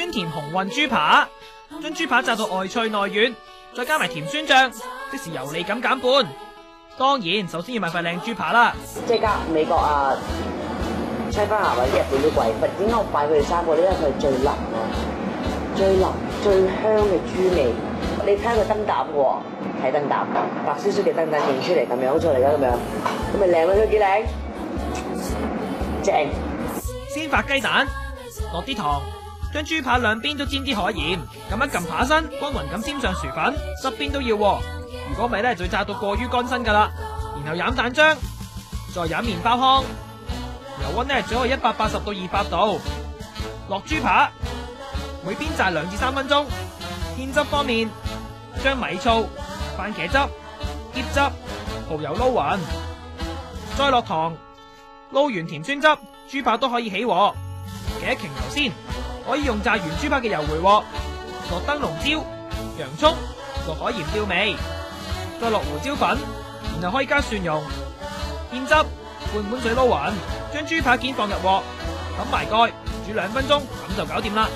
酸甜紅混豬扒，將豬扒炸到外脆內軟，再加埋甜酸醬，即時油膩感減半。當然，首先要買塊靚豬扒啦。即係美國啊、西班牙或者日本都貴，點解我拜佢哋3個呢？因為佢係最腍咯，最腍最香嘅豬味。你睇下個燈膽喎，睇燈膽，白燒燒嘅燈膽影出嚟咁樣，好似嚟㗎咁樣，咁咪靚咯，都幾靚，正。先發雞蛋，落啲糖，將豬扒兩邊都沾啲海鹽，咁樣撳扒身，均勻咁沾上薯粉，側邊都要喎。如果唔係咧，就會炸到過於乾身噶啦。然後飲蛋漿，再飲麵包糠，油溫咧最好係180到200度。落豬扒，每邊炸2至3分鐘。添汁方面，將米醋、番茄汁、椰汁、蠔油撈勻，再落糖，撈完甜酸汁，豬扒都可以起鑊。記得擎油先，可以用炸完豬扒嘅油回鑊，落燈籠椒、洋蔥，落海鹽調味，再落胡椒粉，然後可以加蒜蓉，添汁，半碗水撈勻，將豬扒件放入鑊，冚埋蓋，煮2分鐘，咁就搞掂啦。